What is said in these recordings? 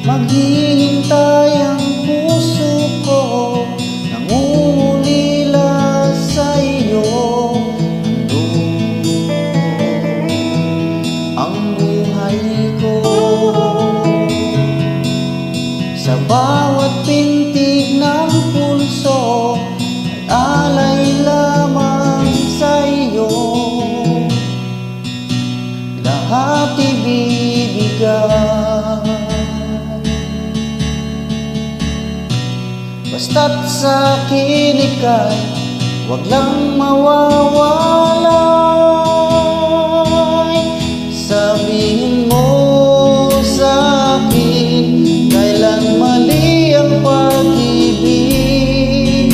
Maghihintay ang puso ko, nangungulila sa iyo. Ang buhay ko, sa bawat pintig ng pulso ay alay lamang sa iyo. Lahat ibibigay, basta't sa'kin ika'y wag lang mawawalay. Sabihin mo sa'kin, kailan mali ang pag-ibig?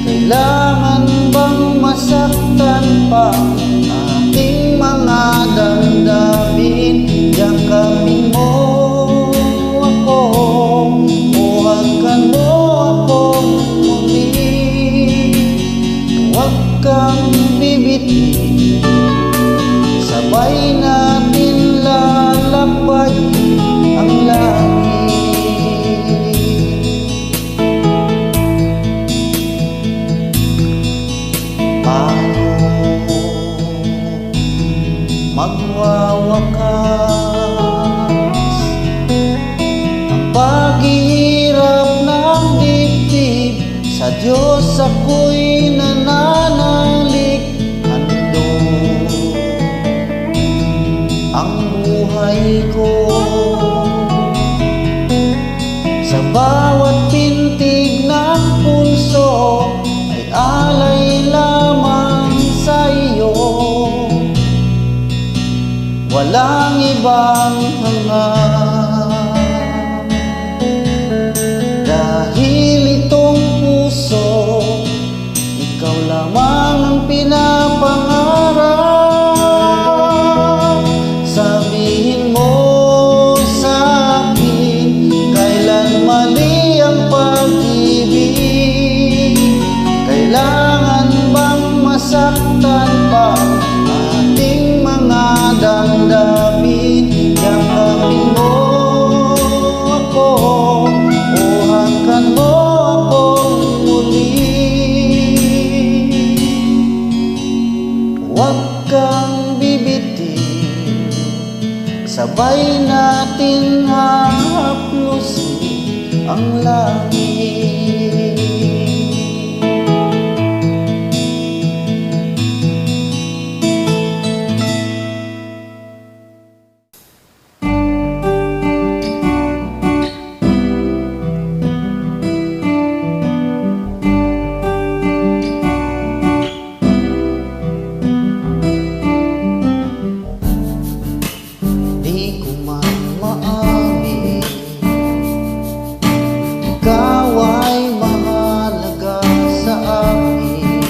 Kailangan bang masaktan pa ating mga damdamin? Yakapin mo ako, buhagan mo ako muli. Huwag kang bibitin, sabay natin lalakbayin ang langit. Paano magwawakas ang paghihirap ng dibdib? Sa Diyos ako'y nananalig, handog ang buhay ko. Sa bawat pintig ng pulso ay alay lamang sa iyo. Walang ibang hangad, dahil itong puso, ikaw lamang ang pinapangarap. Sabihin mo sa'kin, kailan mali ang pag-ibig? Kailangan bang masaktan pa ating mga damdamin? Yakapin mo ako, buhagan mo ako muli. Huwag kang bibitin, sabay natin hahaplusin ang langit. Di ko man maamin, ikaw ay mahalaga sa akin.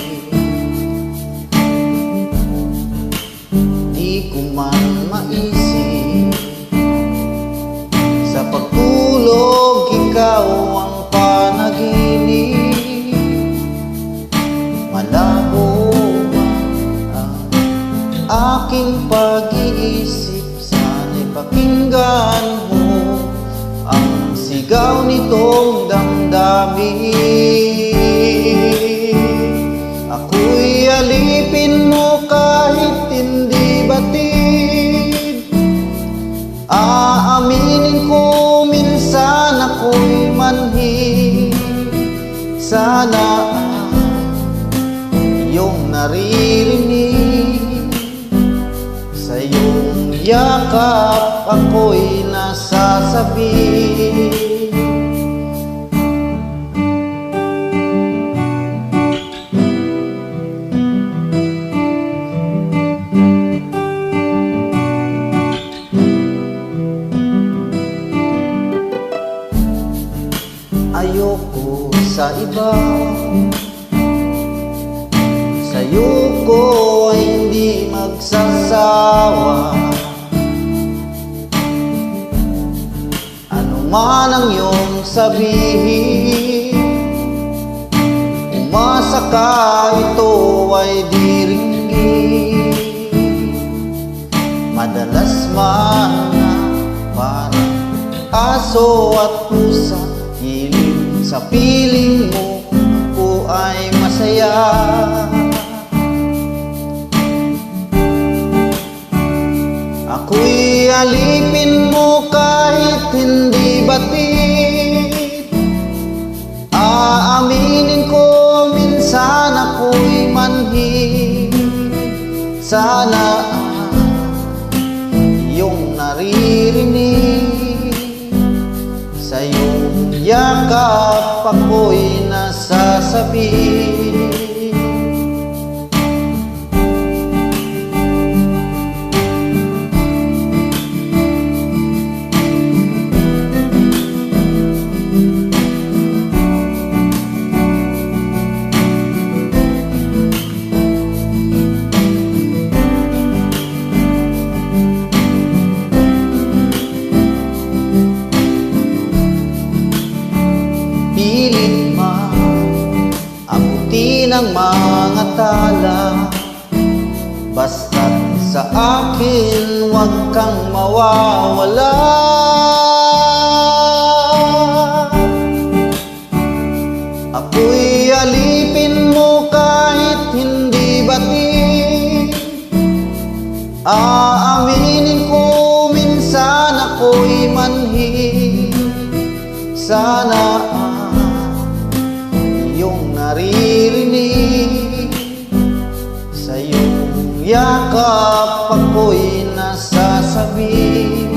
Di ko man maisip, sa pagtulog ikaw ang panaginip. Malabo man ang aking pag-iisip, pakinggan mo ang sigaw nitong damdamin. Ako'y alipin mo kahit hindi batid. Aaminin ko minsan ako'y manhid. Sana iyong naririnig, sa iyong yakap ako'y nasasabi. Ayoko sa iba, sa'yo ko ay hindi magsasawa. Ano man ang iyong sabihin, umasa ka ito ay diringgin. Madalas man na parang aso at pusa, hiling sa piling mo, ako ay masaya. Ako'y alipin mo kahit hindi batid. Aaminin ko minsan ako'y manhid. Sana iyong naririnig, sa iyong yakap ako'y nasasabi. Pilit man abutin ang mga tala, basta't sa akin huwag kang mawawala. Ako'y alipin mo kahit hindi batid. Aaminin ko minsan ako'y manhid. Sana iyong naririnig, sa iyong yakap ako'y nasasabi.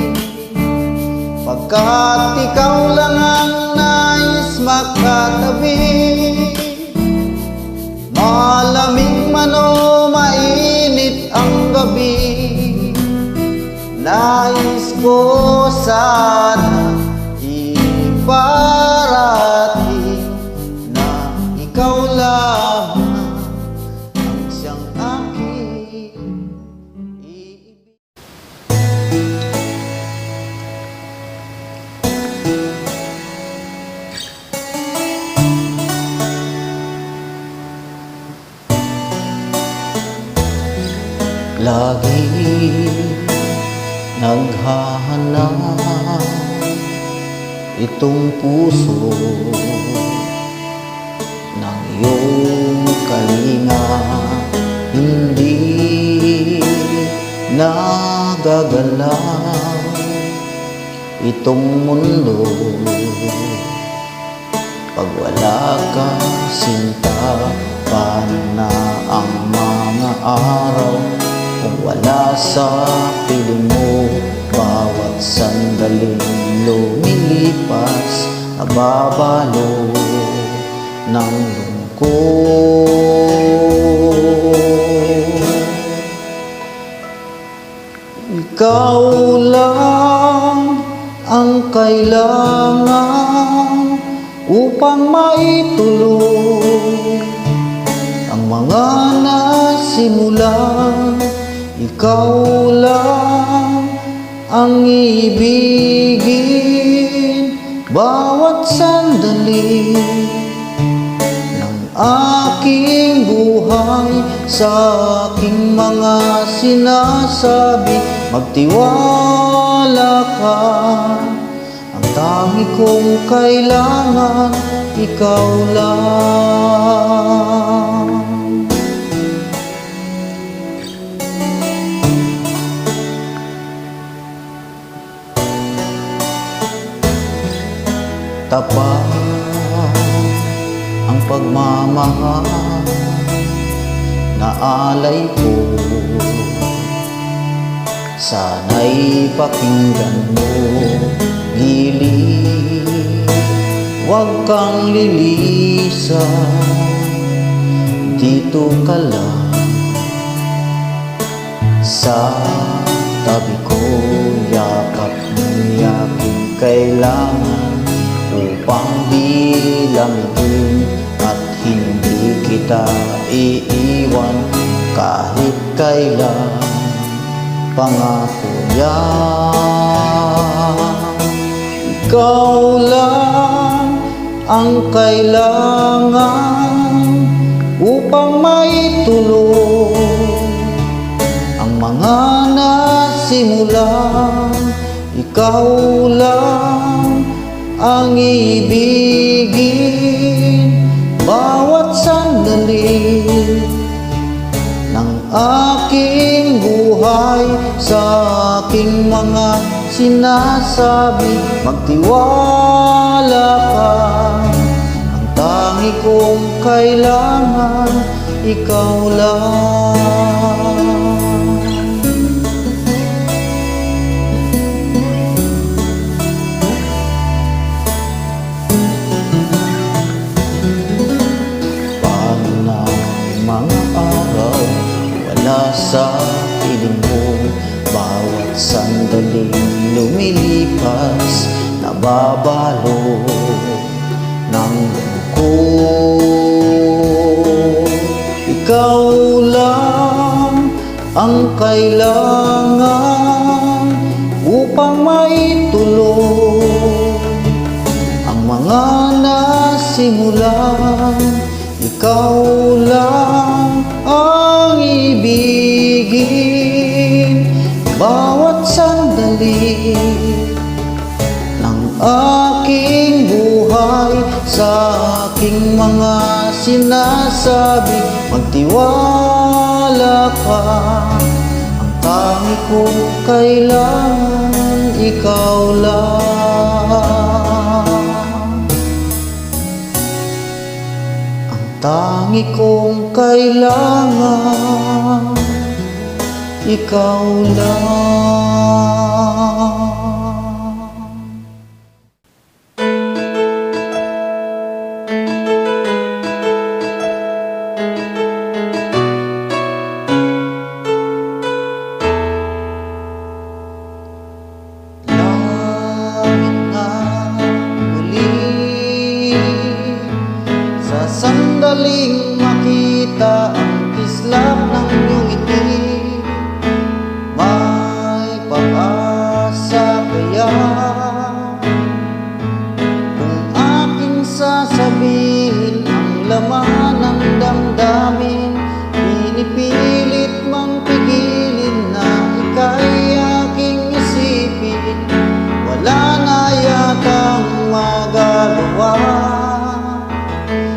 Pagkat ikaw lang ang nais makatabi, malamig man o mainit ang gabi, nais ko sana iparating na ikaw lamang ang siyang aking iibig. Lagi naghahanap itong puso ng iyong kalinga, hindi nagagalaw itong mundo pag wala ka sinta. Paano na ang mga araw kung wala sa piling mo? Bawat sandaling lumilipas, nababalo ng lungkot. Ikaw lang ang kailangan upang maituloy ang mga nasimulan. Ikaw lang ang ibigin bawat sandali ng aking buhay. Sa aking mga sinasabi, magtiwala ka. Ang tangi kong kailangan, ikaw lang. Tapat ang pagmamahal na alay ko, sana'y pakinggan mo. Gilid, huwag kang lilisan, dito ka lang sa tabi ko. Yakap mo aking kailangan upang di lamigin at hindi kita iiwan kahit kailan. Pangako yan, ikaw lang ang kailangan upang maituloy ang mga nasimulan. Ikaw lang ang ibigin bawat sandali ng aking buhay. Sa aking mga sinasabi, magtiwala ka. Ang tangi kong kailangan, ikaw lang. Mga araw wala sa piling mo, bawat sandaling lumilipas, nababalo ng lungkot. Ikaw lang ang kailangan upang maituloy ang mga nasimulan. Ikaw lang ang ibigin bawat sandali ng aking buhay. Sa aking mga sinasabi, magtiwala ka. Ang tangi kong kailangan, ikaw lang. Tangi kong kailangan, ikaw lang. Langit na muli sa sandaling makita ang kislap ng iyong ngiti. May pag-asa kaya kung aking sasabihin ang laman ng damdamin? Pinipilit mang pigilin na ika'y aking isipin, wala na yatang magagawa.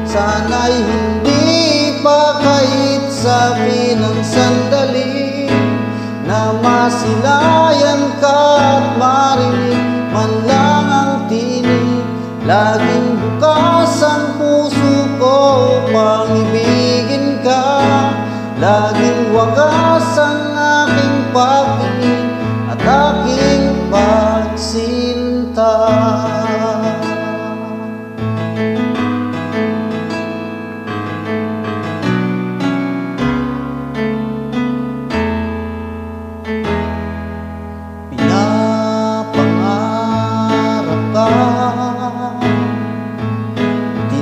Sana'y hindi pa kahit sabi ng sandali na masilayan ka at marinig man lang ang tinig. Laging bukas ang puso ko upang ibigin ka, laging wagas ang aking pagtingin at aking pagsinta.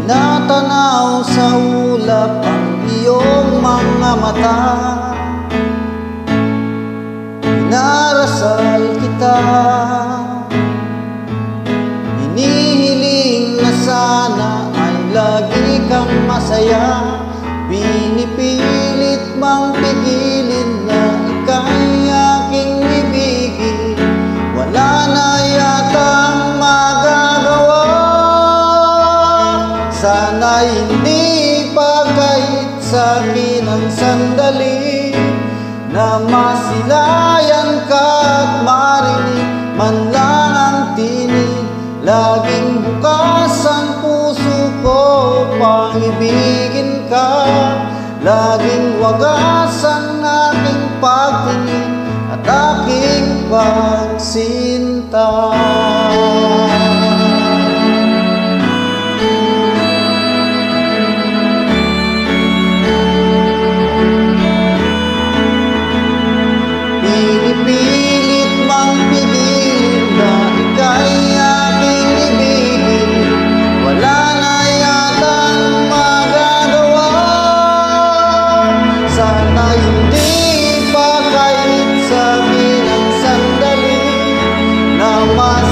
Tinatanaw sa ulap ang iyong mga mata, pinarasal kita, hinihiling na sana ay lagi kang masaya. Pinipilit mang pigilin na ika'y aking ibigin, wala na yatang magagawa. Sana'y hindi pa kahit sa'kin ang sandali na masilayan ka at marinig man lang ang tinig. Laging bukas ang puso ko upang ibigin ka, laging wagas ang aking pagtingin at aking pagsinta. Pinipilit mang pigilin na ika'y aking ibigin, wala na yatang magagawa. Sana hindi pa kahit sabihin ang sandali na mas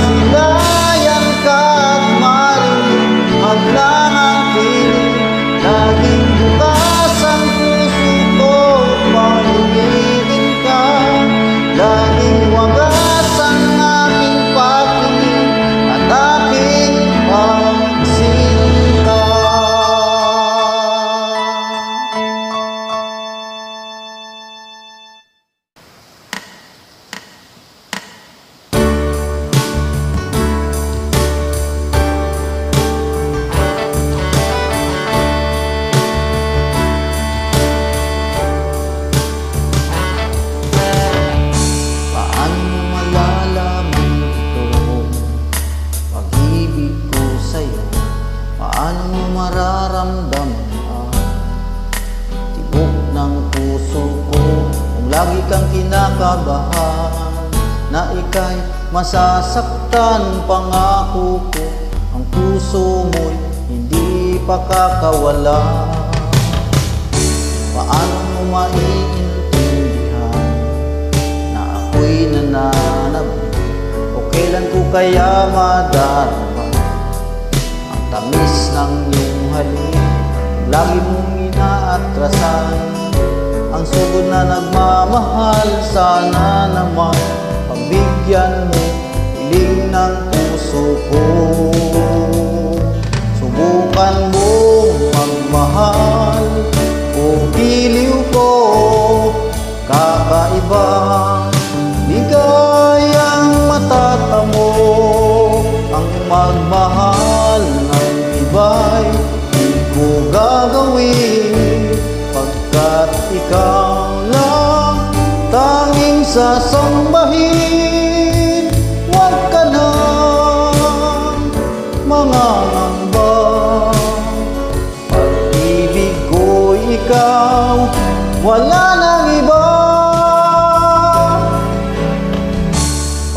masasaktan. Pangako ko, ang puso mo'y hindi pa kakawala. Paano mo maiintindihan na ako'y nananabik? O kailan ko kaya madarama ang tamis ng iyong halik? Lagi mong inaatrasan ang sugod na nagmamahal. Sana naman pagbigyan mo hiling ng puso ko. Subukan mo magmahal o giliw ko. Kakaibang ligayang matatamo ang magmahal ng iba'y di ko gagawin, pagkat ikaw lang tanging sasambahin. Huwag ka nang mangangamba, pag-ibig ko ikaw, wala nang iba.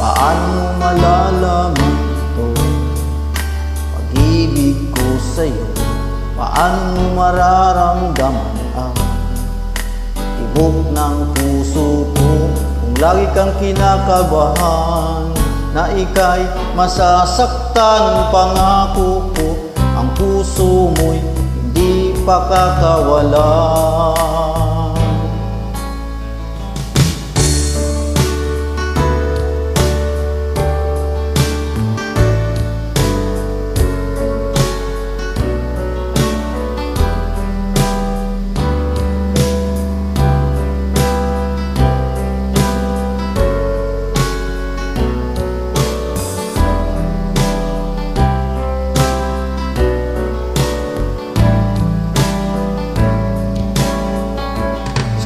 Paano mo malalaman ito, pag-ibig ko sa'yo? Paano mo mararamdaman ang tibok ng puso ko kung lagi kang kinakabahan na ika'y masasaktan? Pangako ko, ang puso mo'y hindi pa kakawalan.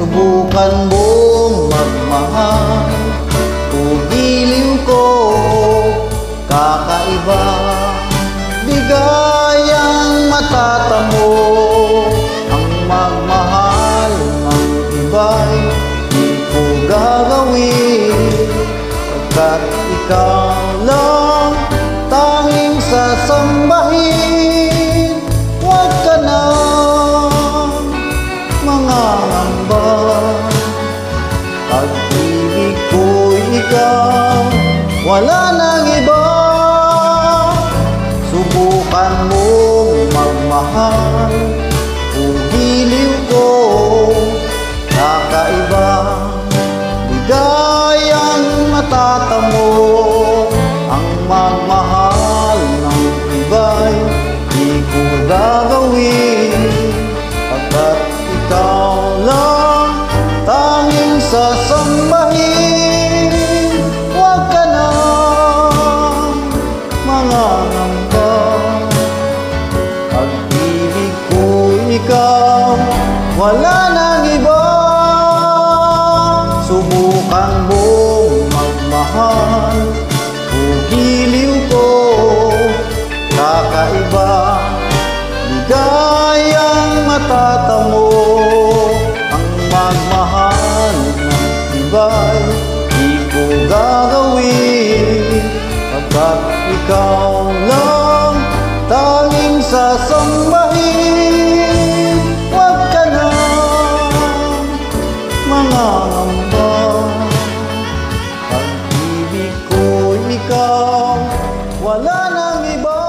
Subukan mong magmahal o giliw ko. Kakaiba, ligayang matatamo ang magmahal ng iba'y di ko gagawin, pagkat ikaw lang tanging sasambahin. Huwag ka nang mangangamba, pag-ibig ko ikaw, wala nang iba. Subukan mong magmahal o giliw ko. Kakaiba, ligayang matatamo ang magmahal ng iba'y di ko gagawin, pagkat ikaw lang tanging sasambahin. Huwag ka nang mangangamba, pag-ibig ko ikaw, wala nang iba. Subukan mong magmahal o giliw ko. Kakaiba, ligayang matatamo ang magmahal ng iba'y di ko gagawin, pagkat ikaw lang tanging sasambahin. Huwag ka nang mangangamba, pag-ibig ko ikaw, wala nang iba.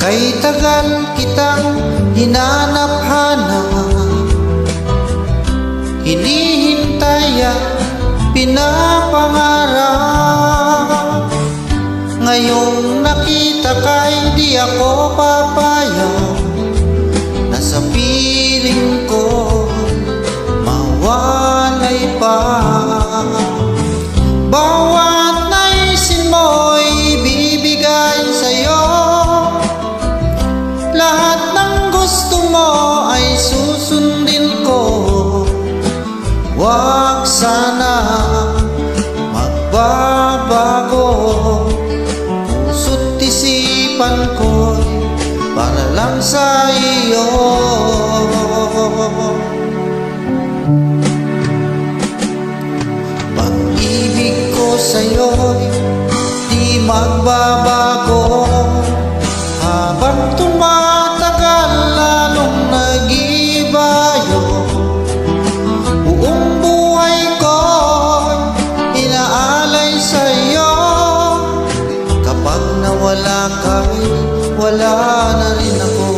Kay tagal kitang hinanap-hanap, hinihintay at pinapangarap. Ngayong nakita ka'y di ako papayag na sa piling ko mawala. sana magbabago. Puso't isipan ko'y para lang sa iyo. Pag-ibig ko sa'yo'y di magbabago. Habang tumatagal lalong nag-ibayo. Buong buhay ko'y inaalay sa'yo. Kapag nawala ka'y wala na rin ako.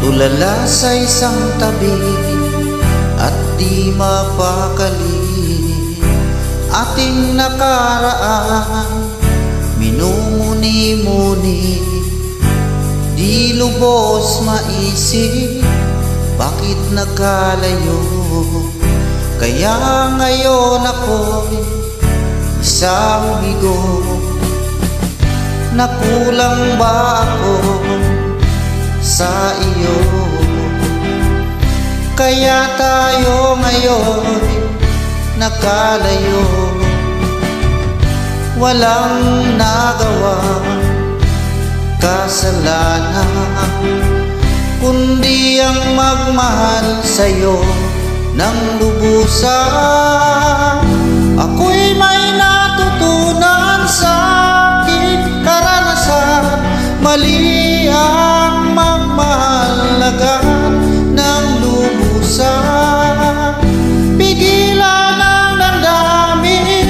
Tulala sa isang tabi at di mapakali. Ating nakaraan minumuni-muni. Di lubos maisip bakit nagkalayo. Kaya ngayon ako'y isang bigo. Nakulang ba ako sa iyo? Kaya tayo ngayon nagkalayo. Walang nagawa kasalanan, kundi ang magmahal sa'yo ng lubusan. Ako'y may natutunan sa aking karanasan. Mali ang magmahal agad ng lubusan. Pigilan ang damdamin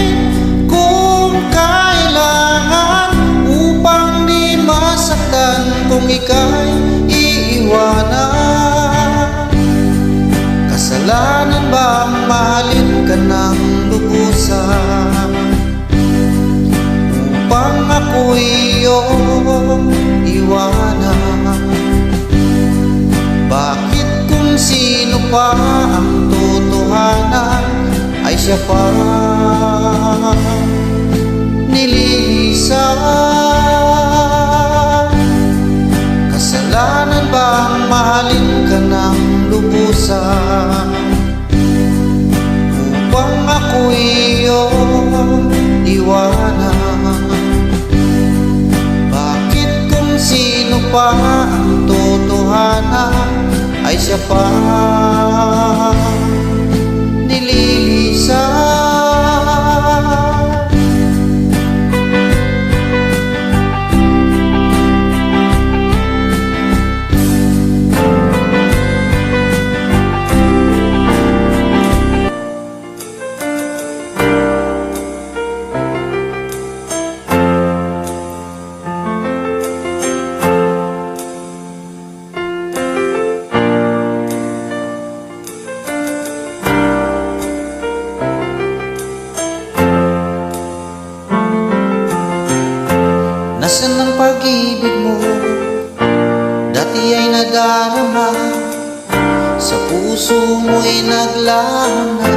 kung kailangan, upang di masaktan kung ika'y iiwanan. Kasalanan ba ang mahalin ka ng lubusan, upang ako'y iyong iwanan? Bakit kung sino pa ang totohanan ay siya pa nililisan? Kasalanan ba ang mahalin ka ng lubusan, upang ako'y iyong iwanan? Bakit kung sino pa ang totohanan ay siya pa nililisan? Nasaan ang pag-ibig mo? Dati ay nadarama, sa puso mo'y naglana.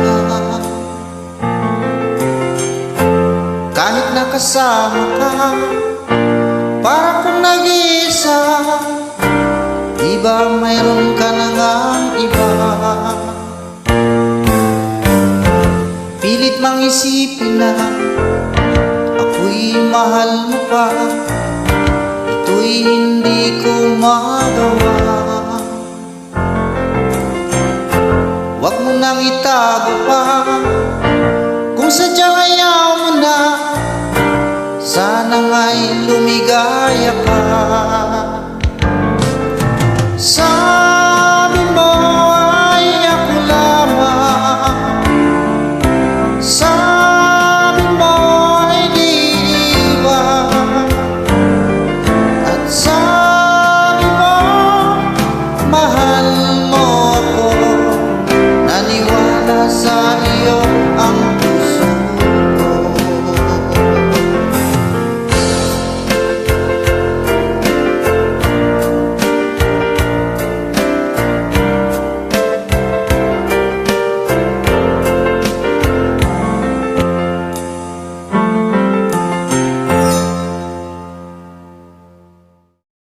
Kahit nakasama ka, para kung nag-iisa. Di ba mayroon ka na ngang iba? Pilit mang isipin na ako'y mahal mo pa. Ito'y hindi ko magawa. Huwag mo nang itago pa